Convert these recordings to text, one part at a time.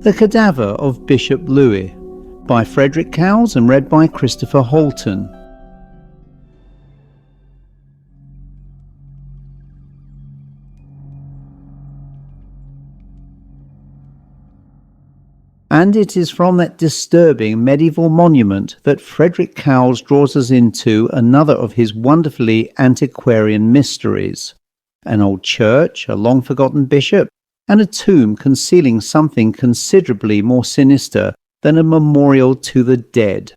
The Cadaver of Bishop Louis by Frederick Cowles and read by Christopher Halton. And it is from that disturbing medieval monument that Frederick Cowles draws us into another of his wonderfully antiquarian mysteries. An old church, a long-forgotten bishop, and a tomb concealing something considerably more sinister than a memorial to the dead.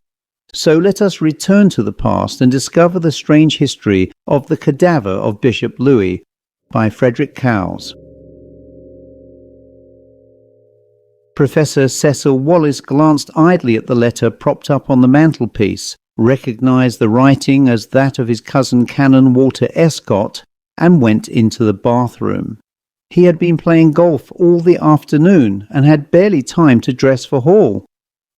So let us return to the past and discover the strange history of the Cadaver of Bishop Louis by Frederick Cowles. Professor Cecil Wallace glanced idly at the letter propped up on the mantelpiece, recognized the writing as that of his cousin Canon Walter Escott, and went into the bathroom. He had been playing golf all the afternoon and had barely time to dress for hall.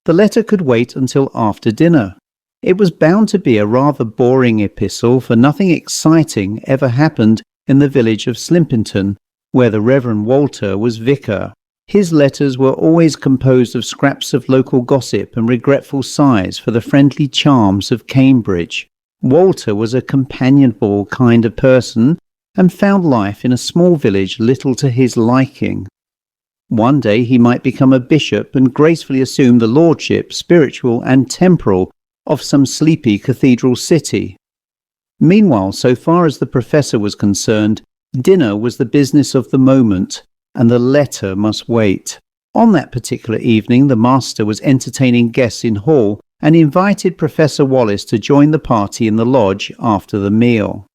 The letter could wait until after dinner. It was bound to be a rather boring epistle, for nothing exciting ever happened in the village of Slimpington, where the Reverend Walter was vicar. His letters were always composed of scraps of local gossip and regretful sighs for the friendly charms of Cambridge. Walter was a companionable kind of person, and found life in a small village little to his liking. One day he might become a bishop and gracefully assume the lordship, spiritual and temporal, of some sleepy cathedral city. Meanwhile, so far as the professor was concerned, dinner was the business of the moment, and the letter must wait. On that particular evening, the master was entertaining guests in hall and invited Professor Wallace to join the party in the lodge after the meal.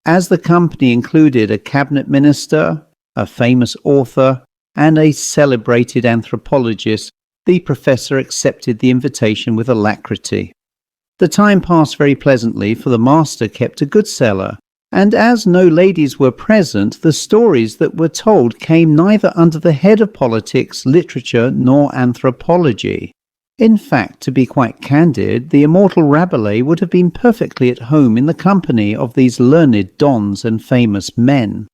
As the company included a cabinet minister, a famous author, and a celebrated anthropologist, the professor accepted the invitation with alacrity. The time passed very pleasantly, for the master kept a good cellar, and as no ladies were present, the stories that were told came neither under the head of politics, literature, nor anthropology. In fact, to be quite candid, the immortal Rabelais would have been perfectly at home in the company of these learned dons and famous men.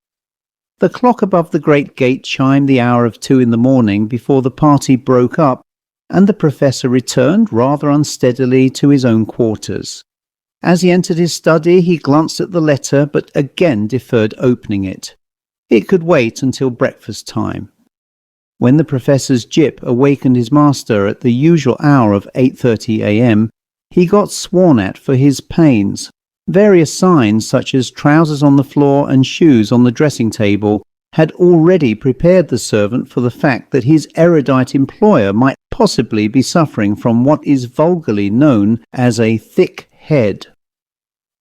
The clock above the great gate chimed the hour of 2 in the morning before the party broke up, and the professor returned rather unsteadily to his own quarters. As he entered his study, he glanced at the letter, but again deferred opening it. It could wait until breakfast time. When the professor's jip awakened his master at the usual hour of 8:30 a.m., he got sworn at for his pains. Various signs, such as trousers on the floor and shoes on the dressing table, had already prepared the servant for the fact that his erudite employer might possibly be suffering from what is vulgarly known as a thick head.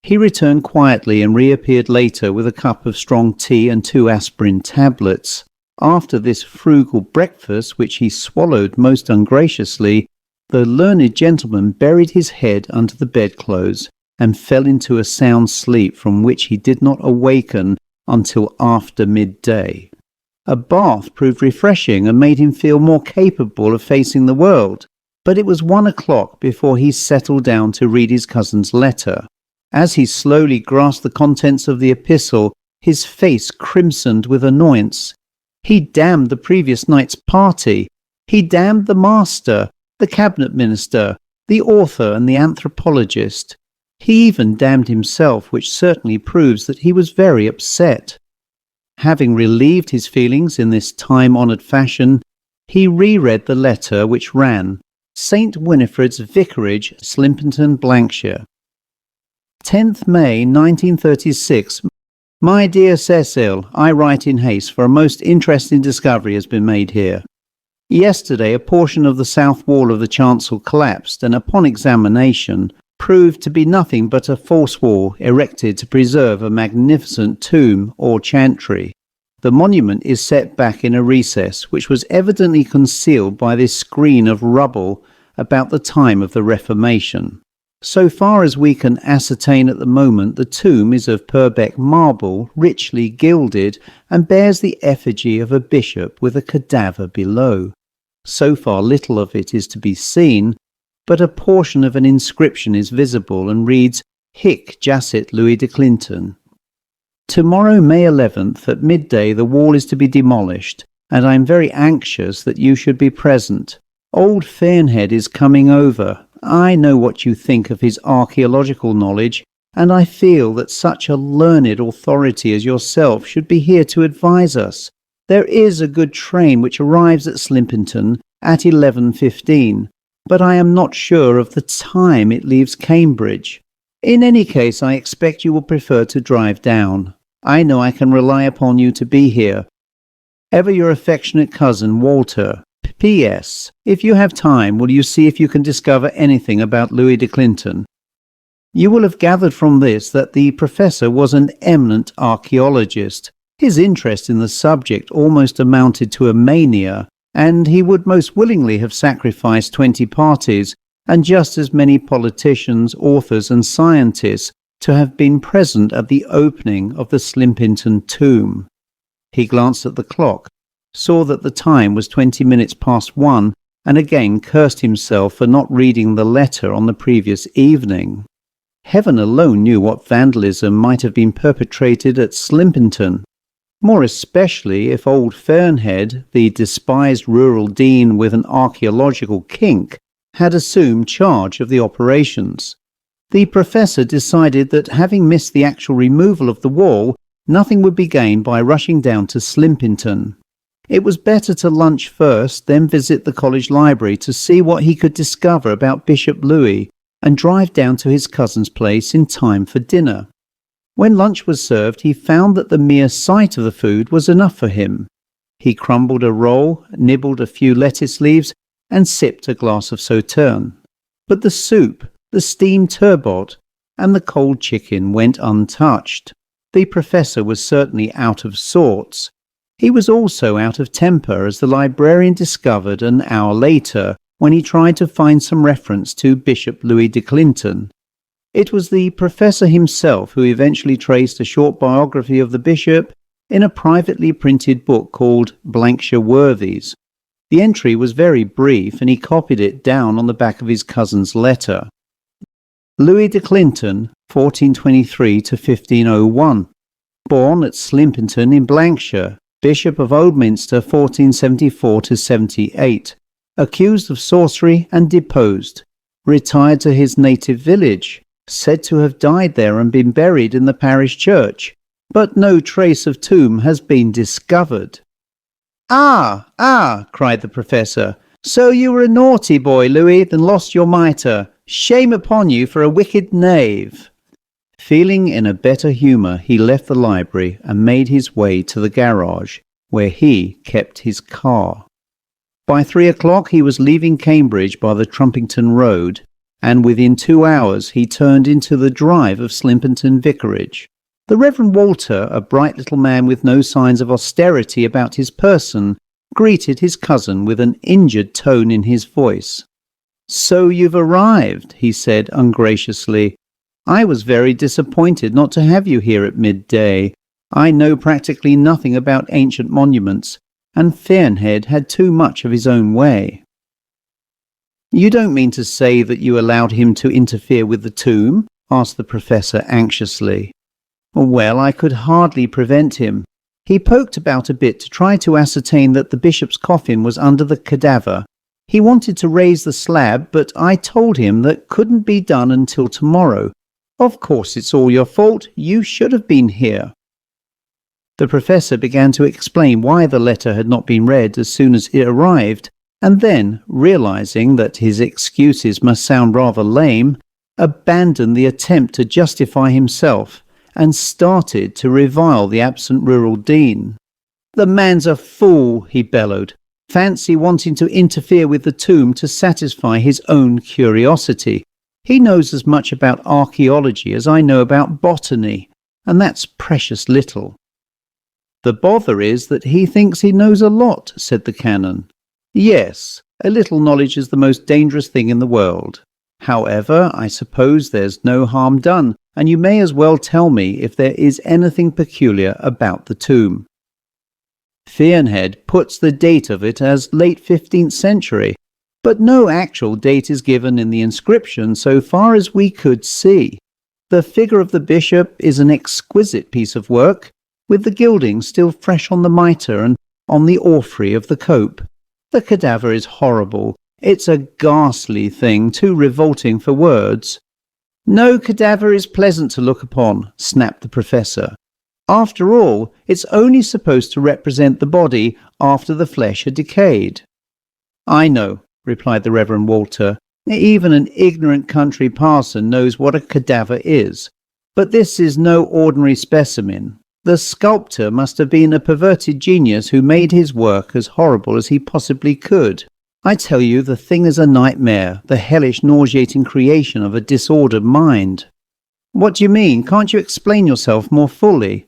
He returned quietly and reappeared later with a cup of strong tea and 2 aspirin tablets. After this frugal breakfast, which he swallowed most ungraciously, the learned gentleman buried his head under the bedclothes and fell into a sound sleep from which he did not awaken until after midday. A bath proved refreshing and made him feel more capable of facing the world, but it was 1 o'clock before he settled down to read his cousin's letter. As he slowly grasped the contents of the epistle, his face crimsoned with annoyance. He damned the previous night's party. He damned the master, the cabinet minister, the author and the anthropologist. He even damned himself, which certainly proves that he was very upset. Having relieved his feelings in this time-honoured fashion, he reread the letter, which ran, St. Winifred's Vicarage, Slimpington, Blankshire. 10th May 1936. My dear Cecil, I write in haste, for a most interesting discovery has been made here. Yesterday a portion of the south wall of the chancel collapsed, and upon examination proved to be nothing but a false wall erected to preserve a magnificent tomb or chantry. The monument is set back in a recess, which was evidently concealed by this screen of rubble about the time of the Reformation. So far as we can ascertain at the moment, the tomb is of Purbeck marble, richly gilded, and bears the effigy of a bishop with a cadaver below. So far little of it is to be seen, but a portion of an inscription is visible and reads, Hic jacet Louis de Clinton. Tomorrow, May 11th, at midday, the wall is to be demolished, and I am very anxious that you should be present. Old Fairnhead is coming over. I know what you think of his archaeological knowledge, and I feel that such a learned authority as yourself should be here to advise us. There is a good train which arrives at Slimpington at 11:15, but I am not sure of the time it leaves Cambridge. In any case, I expect you will prefer to drive down. I know I can rely upon you to be here. Ever your affectionate cousin, Walter. P.S. If you have time, will you see if you can discover anything about Louis de Clinton? You will have gathered from this that the professor was an eminent archaeologist. His interest in the subject almost amounted to a mania, and he would most willingly have sacrificed 20 parties and just as many politicians, authors and scientists to have been present at the opening of the Slimpington tomb. He glanced at the clock, saw that the time was 20 minutes past 1, and again cursed himself for not reading the letter on the previous evening. Heaven alone knew what vandalism might have been perpetrated at Slimpington, more especially if old Fairnhead, the despised rural dean with an archaeological kink, had assumed charge of the operations. The professor decided that having missed the actual removal of the wall, nothing would be gained by rushing down to Slimpington. It was better to lunch first, then visit the college library to see what he could discover about Bishop Louis, and drive down to his cousin's place in time for dinner. When lunch was served, he found that the mere sight of the food was enough for him. He crumbled a roll, nibbled a few lettuce leaves, and sipped a glass of sauterne. But the soup, the steamed turbot, and the cold chicken went untouched. The professor was certainly out of sorts. He was also out of temper, as the librarian discovered an hour later, when he tried to find some reference to Bishop Louis de Clinton. It was the professor himself who eventually traced a short biography of the bishop in a privately printed book called Blankshire Worthies. The entry was very brief, and he copied it down on the back of his cousin's letter. Louis de Clinton, 1423 to 1501. Born at Slimpington in Blankshire, Bishop of Oldminster 1474 to 78. Accused of sorcery and deposed. Retired to his native village. Said to have died there and been buried in the parish church, but no trace of tomb has been discovered. Ah, cried the professor. So you were a naughty boy, Louis, and lost your mitre. Shame upon you for a wicked knave. Feeling in a better humour, he left the library and made his way to the garage, where he kept his car. By 3 o'clock he was leaving Cambridge by the Trumpington Road, and within 2 hours he turned into the drive of Slimpington Vicarage. The Reverend Walter, a bright little man with no signs of austerity about his person, greeted his cousin with an injured tone in his voice. "So you've arrived," he said ungraciously. "I was very disappointed not to have you here at midday. I know practically nothing about ancient monuments, and Fairnhead had too much of his own way." "You don't mean to say that you allowed him to interfere with the tomb?" asked the professor anxiously. "Well, I could hardly prevent him. He poked about a bit to try to ascertain that the bishop's coffin was under the cadaver. He wanted to raise the slab, but I told him that couldn't be done until tomorrow. Of course it's all your fault. You should have been here." The professor began to explain why the letter had not been read as soon as it arrived, and then, realizing that his excuses must sound rather lame, abandoned the attempt to justify himself and started to revile the absent rural dean. "The man's a fool," he bellowed. "Fancy wanting to interfere with the tomb to satisfy his own curiosity. He knows as much about archaeology as I know about botany, and that's precious little." "The bother is that he thinks he knows a lot," said the canon. "Yes, a little knowledge is the most dangerous thing in the world. However, I suppose there's no harm done, and you may as well tell me if there is anything peculiar about the tomb." Fairnhead puts the date of it as late 15th century, but no actual date is given in the inscription so far as we could see. The figure of the bishop is an exquisite piece of work, with the gilding still fresh on the mitre and on the orphrey of the cope. The cadaver is horrible. It's a ghastly thing, too revolting for words. No cadaver is pleasant to look upon, snapped the professor. After all, it's only supposed to represent the body after the flesh had decayed. I know, replied the Reverend Walter. Even an ignorant country parson knows what a cadaver is. But this is no ordinary specimen. The sculptor must have been a perverted genius who made his work as horrible as he possibly could. I tell you, the thing is a nightmare, the hellish, nauseating creation of a disordered mind. What do you mean? Can't you explain yourself more fully?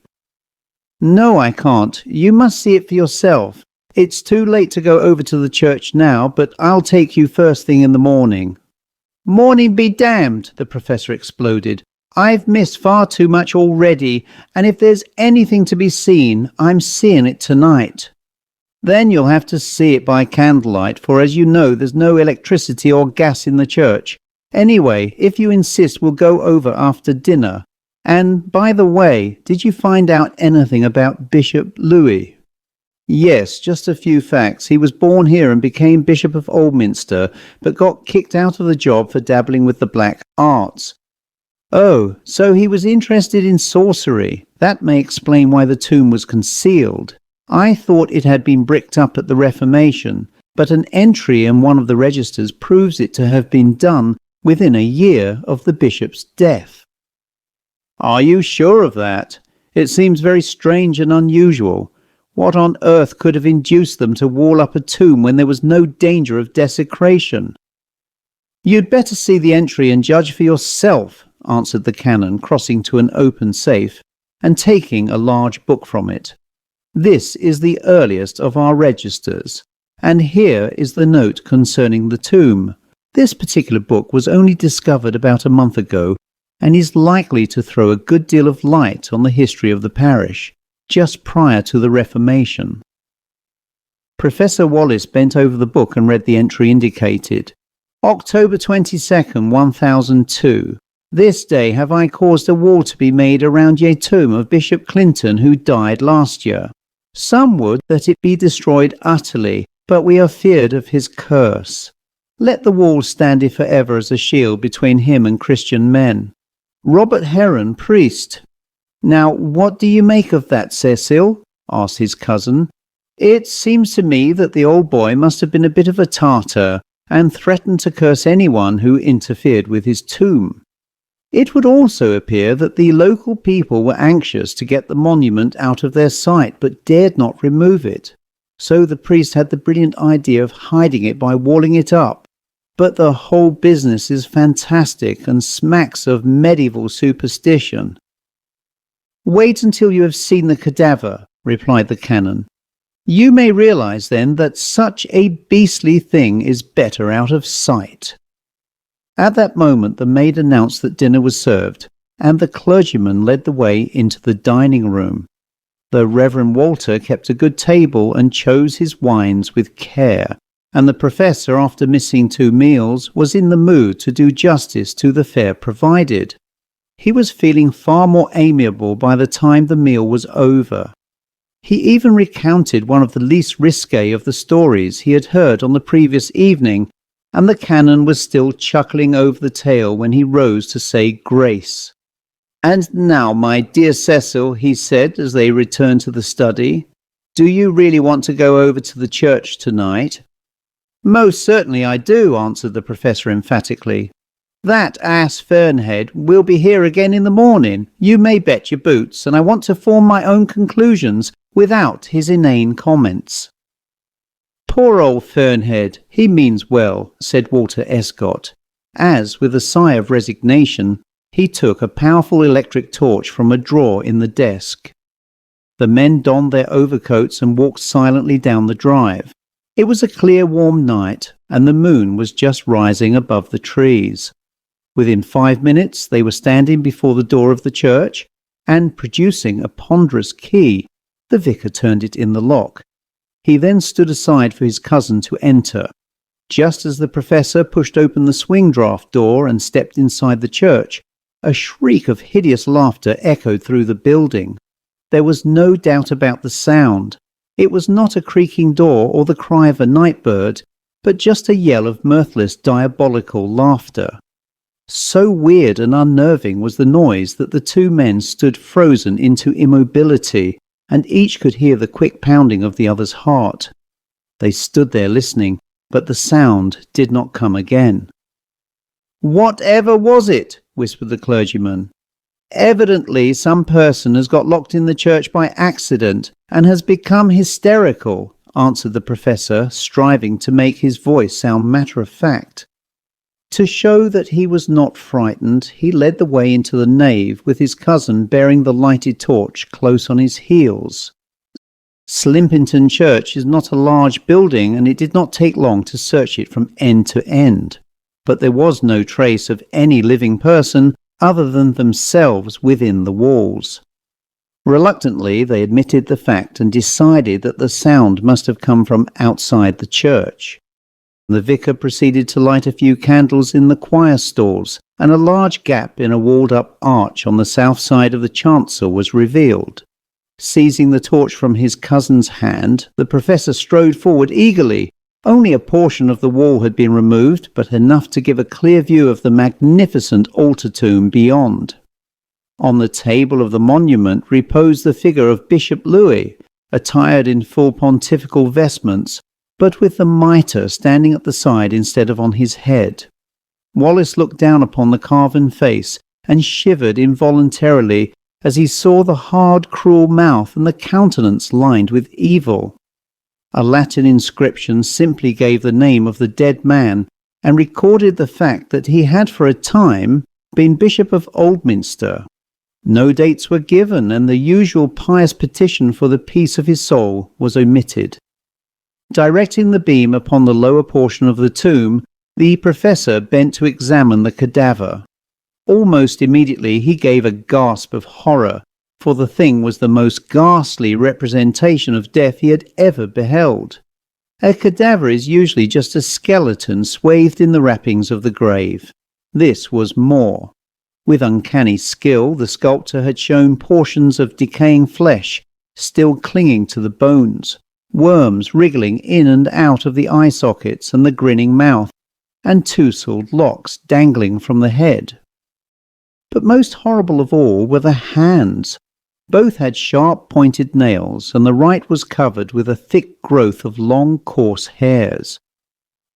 No, I can't. You must see it for yourself. It's too late to go over to the church now, but I'll take you first thing in the morning. Morning be damned, the professor exploded. I've missed far too much already, and if there's anything to be seen, I'm seeing it tonight. Then you'll have to see it by candlelight, for as you know, there's no electricity or gas in the church. Anyway, if you insist, we'll go over after dinner. And, by the way, did you find out anything about Bishop Louis? Yes, just a few facts. He was born here and became Bishop of Oldminster, but got kicked out of the job for dabbling with the black arts. Oh, so he was interested in sorcery. That may explain why the tomb was concealed. I thought it had been bricked up at the Reformation, but an entry in one of the registers proves it to have been done within a year of the bishop's death. Are you sure of that? It seems very strange and unusual. What on earth could have induced them to wall up a tomb when there was no danger of desecration? You'd better see the entry and judge for yourself, answered the canon, crossing to an open safe and taking a large book from it. This is the earliest of our registers, and here is the note concerning the tomb. This particular book was only discovered about a month ago, and is likely to throw a good deal of light on the history of the parish, just prior to the Reformation. Professor Wallace bent over the book and read the entry indicated. October 22nd, 1002. This day have I caused a wall to be made around ye tomb of Bishop Clinton, who died last year. Some would that it be destroyed utterly, but we are feared of his curse. Let the wall stand for ever as a shield between him and Christian men. Robert Heron, priest. Now, what do you make of that, Cecil? Asked his cousin. It seems to me that the old boy must have been a bit of a Tartar, and threatened to curse anyone who interfered with his tomb. It would also appear that the local people were anxious to get the monument out of their sight, but dared not remove it. So the priest had the brilliant idea of hiding it by walling it up. But the whole business is fantastic and smacks of medieval superstition. Wait until you have seen the cadaver, replied the canon. You may realize then that such a beastly thing is better out of sight. At that moment the maid announced that dinner was served, and the clergyman led the way into the dining room. The Reverend Walter kept a good table and chose his wines with care, and the professor, after missing 2 meals, was in the mood to do justice to the fare provided. He was feeling far more amiable by the time the meal was over. He even recounted one of the least risque of the stories he had heard on the previous evening, and the canon was still chuckling over the tale when he rose to say grace. "And now, my dear Cecil," he said as they returned to the study, "do you really want to go over to the church tonight?" "Most certainly I do," answered the professor emphatically. "That ass Fernhead will be here again in the morning, you may bet your boots, and I want to form my own conclusions without his inane comments." "Poor old Fernhead, he means well," said Walter Escott, as, with a sigh of resignation, he took a powerful electric torch from a drawer in the desk. The men donned their overcoats and walked silently down the drive. It was a clear, warm night, and the moon was just rising above the trees. Within 5 minutes they were standing before the door of the church, and producing a ponderous key, the vicar turned it in the lock. He then stood aside for his cousin to enter. Just as the professor pushed open the swing-draught door and stepped inside the church, a shriek of hideous laughter echoed through the building. There was no doubt about the sound. It was not a creaking door or the cry of a night bird, but just a yell of mirthless, diabolical laughter. So weird and unnerving was the noise that the two men stood frozen into immobility, and each could hear the quick pounding of the other's heart. They stood there listening, but the sound did not come again. "Whatever was it?" whispered the clergyman. "Evidently some person has got locked in the church by accident and has become hysterical," answered the professor, striving to make his voice sound matter-of-fact. To show that he was not frightened, he led the way into the nave, with his cousin bearing the lighted torch close on his heels. Slimpington Church is not a large building, and it did not take long to search it from end to end. But there was no trace of any living person other than themselves within the walls. Reluctantly, they admitted the fact and decided that the sound must have come from outside the church. The vicar proceeded to light a few candles in the choir stalls, and a large gap in a walled-up arch on the south side of the chancel was revealed. Seizing the torch from his cousin's hand, the professor strode forward eagerly. Only a portion of the wall had been removed, but enough to give a clear view of the magnificent altar tomb beyond. On the table of the monument reposed the figure of Bishop Louis, attired in full pontifical vestments, but with the mitre standing at the side instead of on his head. Wallace looked down upon the carven face and shivered involuntarily as he saw the hard, cruel mouth and the countenance lined with evil. A Latin inscription simply gave the name of the dead man and recorded the fact that he had for a time been Bishop of Oldminster. No dates were given, and the usual pious petition for the peace of his soul was omitted. Directing the beam upon the lower portion of the tomb, the professor bent to examine the cadaver. Almost immediately he gave a gasp of horror, for the thing was the most ghastly representation of death he had ever beheld. A cadaver is usually just a skeleton swathed in the wrappings of the grave. This was more. With uncanny skill, the sculptor had shown portions of decaying flesh still clinging to the bones, worms wriggling in and out of the eye sockets and the grinning mouth, and tousled locks dangling from the head. But most horrible of all were the hands. Both had sharp pointed nails, and the right was covered with a thick growth of long coarse hairs.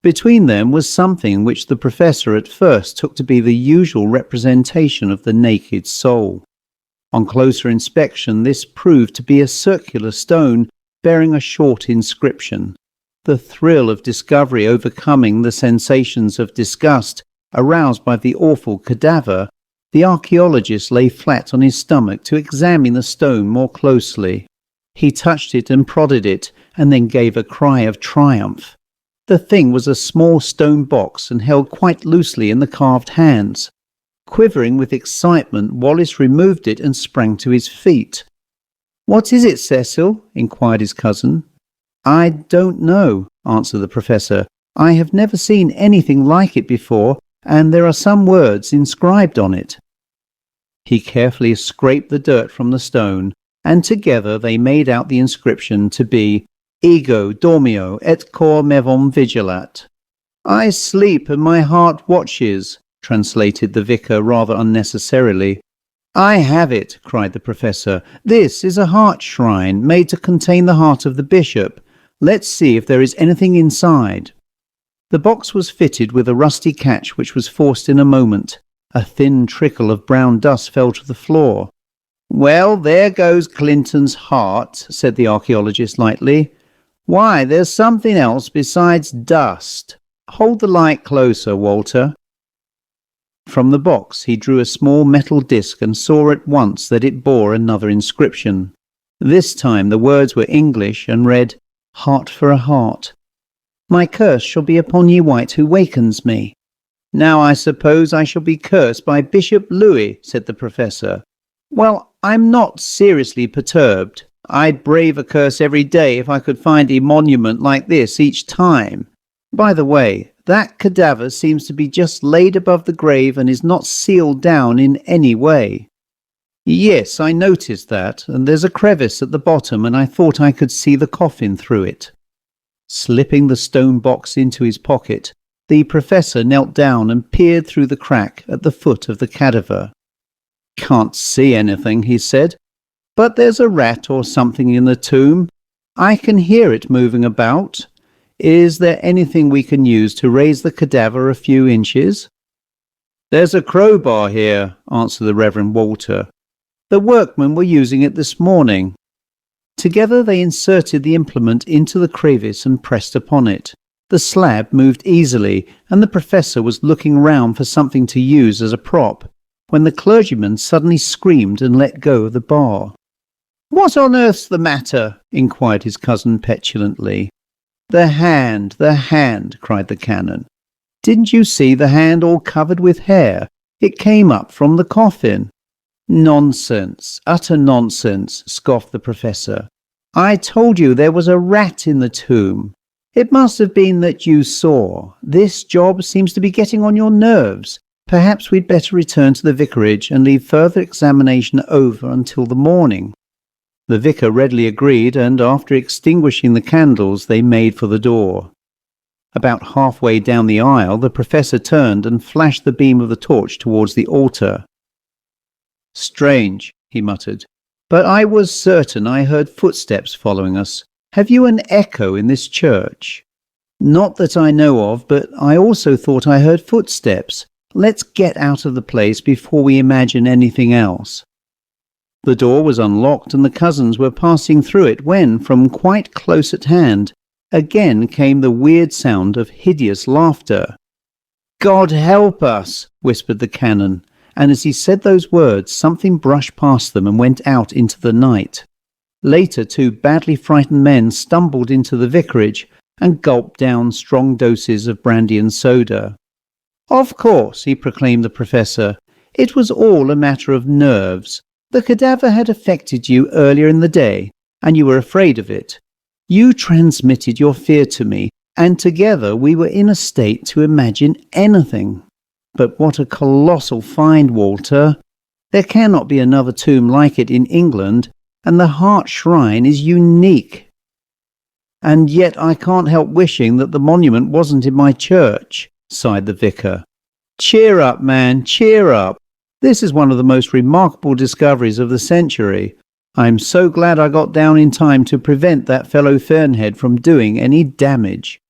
Between them was something which the professor at first took to be the usual representation of the naked soul. On closer inspection this proved to be a circular stone bearing a short inscription. The thrill of discovery overcoming the sensations of disgust aroused by the awful cadaver, the archaeologist lay flat on his stomach to examine the stone more closely. He touched it and prodded it, and then gave a cry of triumph. The thing was a small stone box and held quite loosely in the carved hands. Quivering with excitement, Wallace removed it and sprang to his feet. "What is it, Cecil?" inquired his cousin. "I don't know," answered the professor. "I have never seen anything like it before, and there are some words inscribed on it." He carefully scraped the dirt from the stone, and together they made out the inscription to be "Ego dormio et cor mevum vigilat." "I sleep and my heart watches," translated the vicar rather unnecessarily. "I have it," cried the professor. "This is a heart shrine made to contain the heart of the bishop. Let's see if there is anything inside." The box was fitted with a rusty catch which was forced in a moment. A thin trickle of brown dust fell to the floor. "Well, there goes Clinton's heart," said the archaeologist lightly. "Why, there's something else besides dust. Hold the light closer, Walter." From the box he drew a small metal disc and saw at once that it bore another inscription. This time the words were English and read, "Heart for a heart. My curse shall be upon ye wight who wakens me." "Now I suppose I shall be cursed by Bishop Louis," said the professor. "Well, I'm not seriously perturbed. I'd brave a curse every day if I could find a monument like this each time. By the way, that cadaver seems to be just laid above the grave and is not sealed down in any way." Yes, I noticed that, and there's a crevice at the bottom, and I thought I could see the coffin through it. Slipping the stone box into his pocket, the professor knelt down and peered through the crack at the foot of the cadaver. Can't see anything, he said, but there's a rat or something in the tomb. I can hear it moving about. Is there anything we can use to raise the cadaver a few inches? There's a crowbar here, answered the Reverend Walter. The workmen were using it this morning. Together they inserted the implement into the crevice and pressed upon it. The slab moved easily, and the professor was looking round for something to use as a prop, when the clergyman suddenly screamed and let go of the bar. "What on earth's the matter?" inquired his cousin petulantly. The hand, cried the canon. "Didn't you see the hand all covered with hair? It came up from the coffin." "Nonsense, utter nonsense," scoffed the professor. "I told you there was a rat in the tomb. It must have been that you saw. This job seems to be getting on your nerves. Perhaps we'd better return to the vicarage and leave further examination over until the morning." The vicar readily agreed, and after extinguishing the candles they made for the door. About halfway down the aisle the professor turned and flashed the beam of the torch towards the altar. "Strange," he muttered, "but I was certain I heard footsteps following us. Have you an echo in this church?" "Not that I know of, but I also thought I heard footsteps. Let's get out of the place before we imagine anything else." The door was unlocked and the cousins were passing through it when, from quite close at hand, again came the weird sound of hideous laughter. "God help us!" whispered the canon, and as he said those words something brushed past them and went out into the night. Later, two badly frightened men stumbled into the vicarage and gulped down strong doses of brandy and soda. "Of course," he proclaimed the professor, "it was all a matter of nerves. The cadaver had affected you earlier in the day, and you were afraid of it. You transmitted your fear to me, and together we were in a state to imagine anything. But what a colossal find, Walter! There cannot be another tomb like it in England, and the Hart Shrine is unique. And yet I can't help wishing that the monument wasn't in my church," sighed the vicar. "Cheer up, man, cheer up. This is one of the most remarkable discoveries of the century. I'm so glad I got down in time to prevent that fellow Fernhead from doing any damage."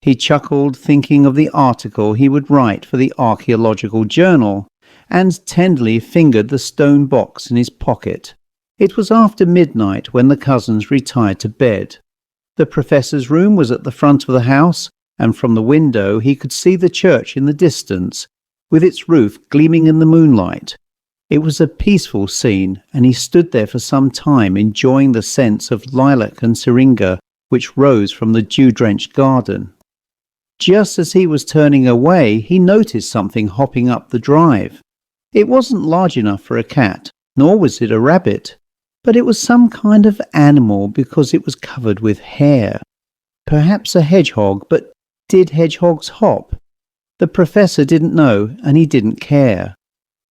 He chuckled, thinking of the article he would write for the Archaeological Journal, and tenderly fingered the stone box in his pocket. It was after midnight when the cousins retired to bed. The professor's room was at the front of the house, and from the window he could see the church in the distance, with its roof gleaming in the moonlight. It was a peaceful scene, and he stood there for some time enjoying the scents of lilac and syringa which rose from the dew-drenched garden. Just as he was turning away, he noticed something hopping up the drive. It wasn't large enough for a cat, nor was it a rabbit, but it was some kind of animal because it was covered with hair. Perhaps a hedgehog, but did hedgehogs hop? The professor didn't know, and he didn't care.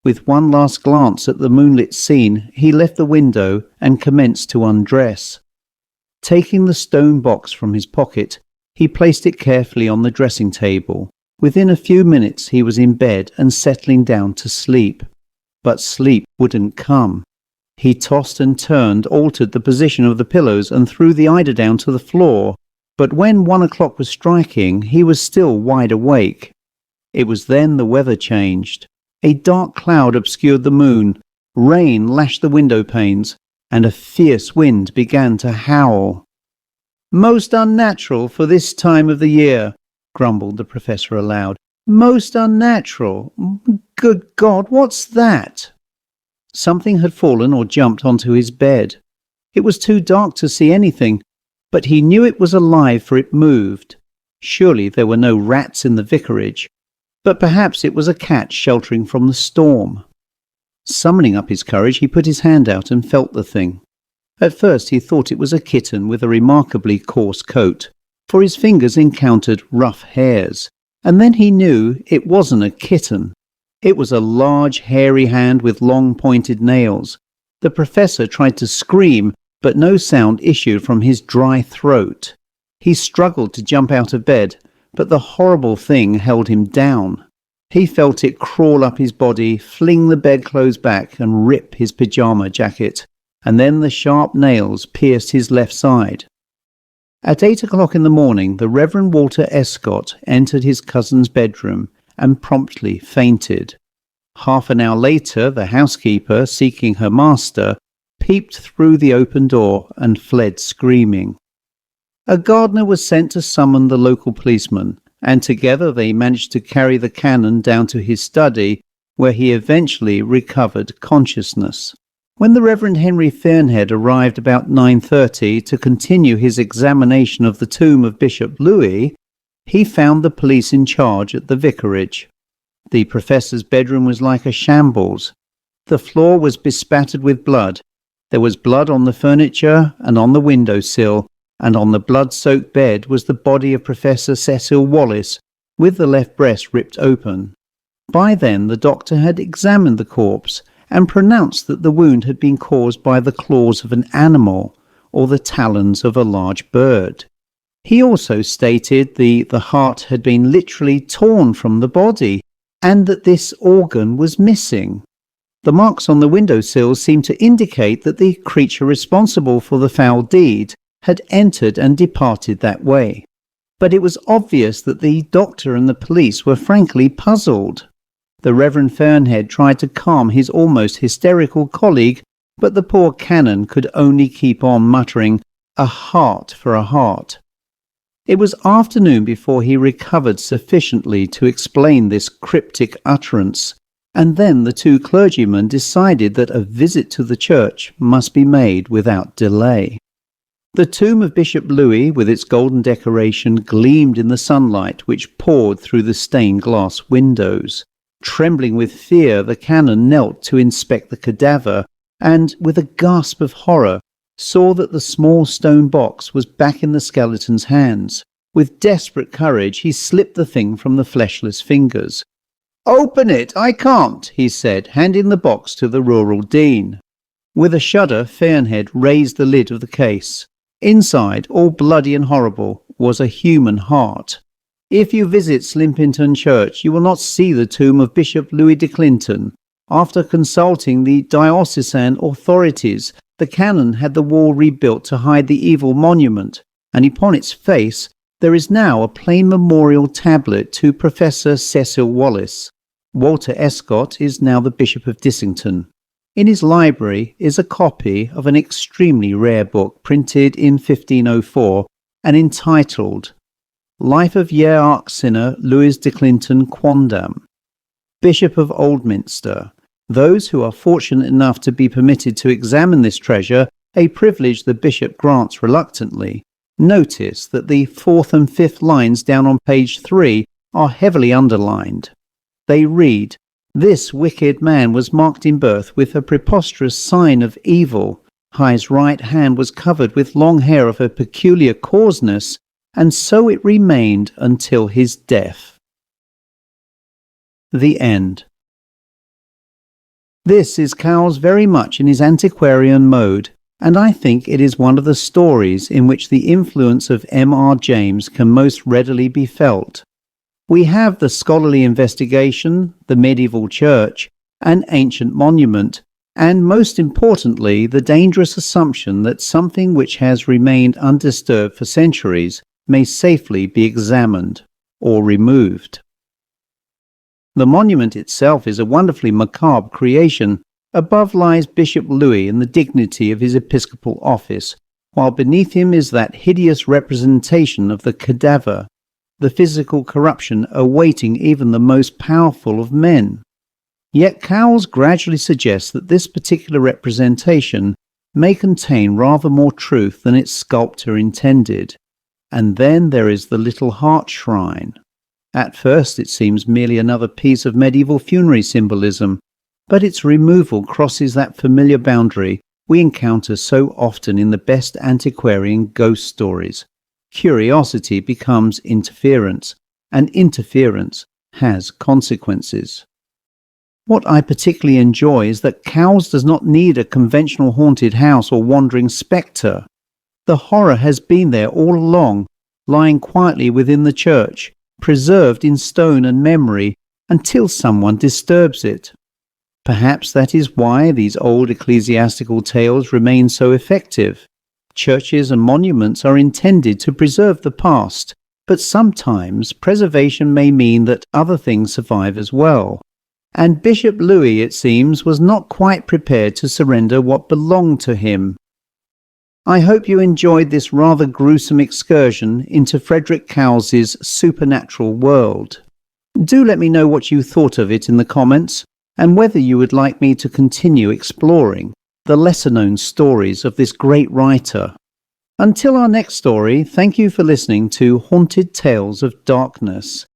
With one last glance at the moonlit scene, he left the window and commenced to undress. Taking the stone box from his pocket, he placed it carefully on the dressing table. Within a few minutes he was in bed and settling down to sleep. But sleep wouldn't come. He tossed and turned, altered the position of the pillows, and threw the eiderdown to the floor. But when 1 o'clock was striking, he was still wide awake. It was then the weather changed. A dark cloud obscured the moon, rain lashed the window panes, and a fierce wind began to howl. "Most unnatural for this time of the year," grumbled the professor aloud. "Most unnatural. Good God, what's that?" Something had fallen or jumped onto his bed. It was too dark to see anything, but he knew it was alive, for it moved. Surely there were no rats in the vicarage, but perhaps it was a cat sheltering from the storm. Summoning up his courage, he put his hand out and felt the thing. At first he thought it was a kitten with a remarkably coarse coat, for his fingers encountered rough hairs, and then he knew it wasn't a kitten. It was a large, hairy hand with long, pointed nails. The professor tried to scream, but no sound issued from his dry throat. He struggled to jump out of bed, but the horrible thing held him down. He felt it crawl up his body, fling the bedclothes back, and rip his pyjama jacket, and then the sharp nails pierced his left side. At 8 o'clock in the morning, the Reverend Walter Escott entered his cousin's bedroom and promptly fainted. Half an hour later, the housekeeper, seeking her master, peeped through the open door and fled screaming. A gardener was sent to summon the local policeman, and together they managed to carry the canon down to his study, where he eventually recovered consciousness. When the Reverend Henry Fearnhead arrived about 9:30 to continue his examination of the tomb of Bishop Louis, he found the police in charge at the vicarage. The professor's bedroom was like a shambles. The floor was bespattered with blood. There was blood on the furniture and on the window-sill, and on the blood-soaked bed was the body of Professor Cecil Wallace, with the left breast ripped open. By then the doctor had examined the corpse and pronounced that the wound had been caused by the claws of an animal or the talons of a large bird. He also stated the heart had been literally torn from the body, and that this organ was missing. The marks on the windowsill seemed to indicate that the creature responsible for the foul deed had entered and departed that way. But it was obvious that the doctor and the police were frankly puzzled. The Reverend Fearnhead tried to calm his almost hysterical colleague, but the poor canon could only keep on muttering, "A heart for a heart." It was afternoon before he recovered sufficiently to explain this cryptic utterance, and then the two clergymen decided that a visit to the church must be made without delay. The tomb of Bishop Louis, with its golden decoration, gleamed in the sunlight which poured through the stained glass windows. Trembling with fear, the canon knelt to inspect the cadaver, and, with a gasp of horror, saw that the small stone box was back in the skeleton's hands. With desperate courage, he slipped the thing from the fleshless fingers. "Open it, I can't," he said, handing the box to the rural dean. With a shudder, Fearnhead raised the lid of the case. Inside, all bloody and horrible, was a human heart. If you visit Slimpington Church, you will not see the tomb of Bishop Louis de Clinton. After consulting the diocesan authorities, the canon had the wall rebuilt to hide the evil monument, and upon its face there is now a plain memorial tablet to Professor Cecil Wallace. Walter Escott is now the Bishop of Dissington. In his library is a copy of an extremely rare book printed in 1504 and entitled Life of Yeararch Sinner Louis de Clinton Quondam, Bishop of Oldminster. Those who are fortunate enough to be permitted to examine this treasure, a privilege the bishop grants reluctantly, notice that the 4th and 5th lines down on page 3 are heavily underlined. They read, "This wicked man was marked in birth with a preposterous sign of evil. His right hand was covered with long hair of a peculiar coarseness, and so it remained until his death." The end. This is Cowles very much in his antiquarian mode, and I think it is one of the stories in which the influence of M.R. James can most readily be felt. We have the scholarly investigation, the medieval church, an ancient monument, and most importantly the dangerous assumption that something which has remained undisturbed for centuries may safely be examined or removed. The monument itself is a wonderfully macabre creation. Above lies Bishop Louis in the dignity of his episcopal office, while beneath him is that hideous representation of the cadaver, the physical corruption awaiting even the most powerful of men. Yet Cowles gradually suggests that this particular representation may contain rather more truth than its sculptor intended. And then there is the little heart shrine. At first it seems merely another piece of medieval funerary symbolism, but its removal crosses that familiar boundary we encounter so often in the best antiquarian ghost stories. Curiosity becomes interference, and interference has consequences. What I particularly enjoy is that Cowles does not need a conventional haunted house or wandering spectre. The horror has been there all along, lying quietly within the church, preserved in stone and memory, until someone disturbs it. Perhaps that is why these old ecclesiastical tales remain so effective. Churches and monuments are intended to preserve the past, but sometimes preservation may mean that other things survive as well. And Bishop Louis, it seems, was not quite prepared to surrender what belonged to him. I hope you enjoyed this rather gruesome excursion into Frederick Cowles's supernatural world. Do let me know what you thought of it in the comments, and whether you would like me to continue exploring the lesser-known stories of this great writer. Until our next story, thank you for listening to Haunted Tales of Darkness.